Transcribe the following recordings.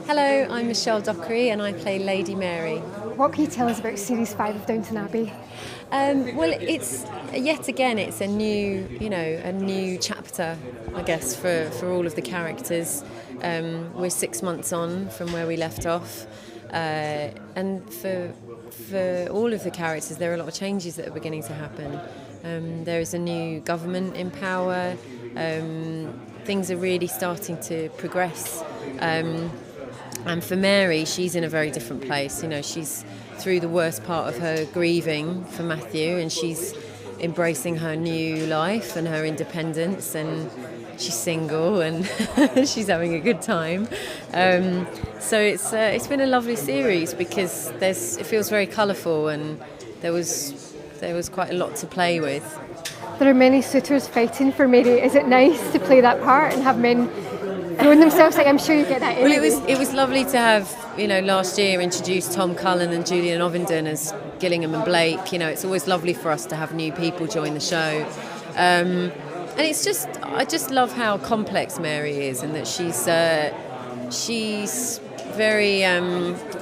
Hello, I'm Michelle Dockery and I play Lady Mary. What can you tell us about Series 5 of Downton Abbey? Well, it's yet again, it's a new chapter, I guess, for all of the characters. We're 6 months on from where we left off, and for all of the characters, there are a lot of changes that are beginning to happen. There is a new government in power. Things are really starting to progress. And for Mary, she's in a very different place. You know, she's through the worst part of her grieving for Matthew, and she's embracing her new life and her independence, and she's single and she's having a good time. So it's been a lovely series because it feels very colourful, and there was quite a lot to play with. There are many suitors fighting for Mary. Is it nice to play that part and have men throwing themselves? Like, I'm sure you get that. Well, it was lovely to have, last year introduced Tom Cullen and Julian Ovenden as Gillingham and Blake. It's always lovely for us to have new people join the show. And I just love how complex Mary is, and that she's very,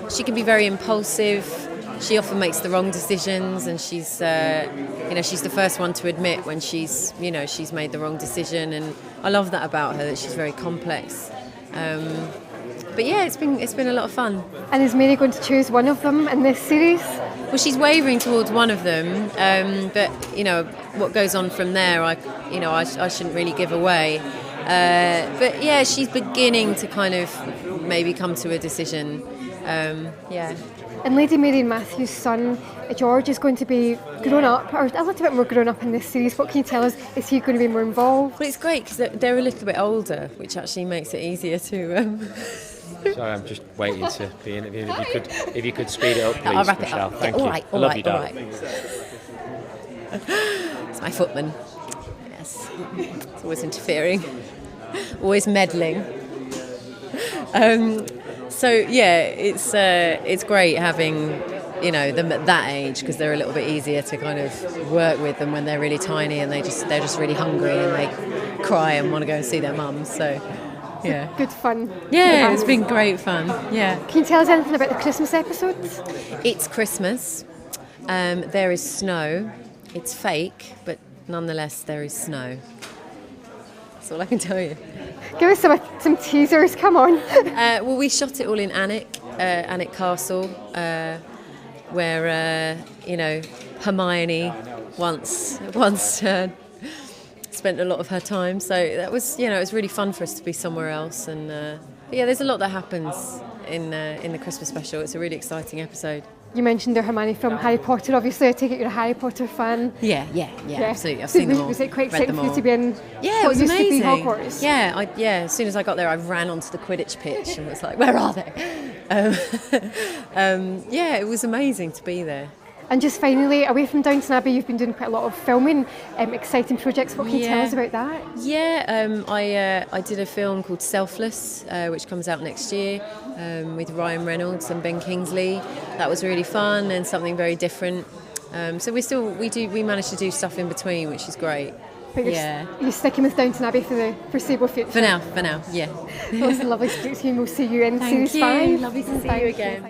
she can be very impulsive. She often makes the wrong decisions, and she's the first one to admit when she's made the wrong decision, and I love that about her, that she's very complex. But yeah, it's been a lot of fun. And is Mary going to choose one of them in this series? Well, she's wavering towards one of them, but what goes on from there, I shouldn't really give away. But yeah, she's beginning to kind of maybe come to a decision. Yeah. And Lady Mary and Matthew's son, George, is going to be grown up, or a little bit more grown up in this series. What can you tell us? Is he going to be more involved? Well, it's great because they're a little bit older, which actually makes it easier to... Sorry, I'm just waiting to be interviewed. If you could speed it up, please, I'll wrap Michelle. it up. Thank Yeah, you. all right. Darling. It's my footman. Yes, it's always interfering, always meddling. So yeah, it's great having them at that age, because they're a little bit easier to kind of work with them when they're really tiny and they're just really hungry and they cry and want to go and see their mum. So yeah, good fun. Yeah, it's been great fun. Yeah. Can you tell us anything about the Christmas episodes? It's Christmas. There is snow. It's fake, but nonetheless there is snow. That's all I can tell you. Give us some teasers, come on. Well, we shot it all in Alnwick Castle, where Hermione once spent a lot of her time. So that was, it was really fun for us to be somewhere else. And yeah, there's a lot that happens in the Christmas special. It's a really exciting episode. You mentioned Hermione from Harry Potter. Obviously, I take it you're a Harry Potter fan. Yeah, absolutely. I've seen them all. Was it quite exciting for you to be in? Yeah, it was amazing. Hogwarts? Yeah, as soon as I got there, I ran onto the Quidditch pitch and was like, "Where are they?" Yeah, it was amazing to be there. And just finally, away from Downton Abbey, you've been doing quite a lot of filming, exciting projects. What can you tell us about that? Yeah, I did a film called Selfless, which comes out next year, with Ryan Reynolds and Ben Kingsley. That was really fun and something very different. So we managed to do stuff in between, which is great. But you're sticking with Downton Abbey for the foreseeable future? For now, yeah. Well, it's lovely to speak to you, and we'll see you in Series 5. Lovely to see you again.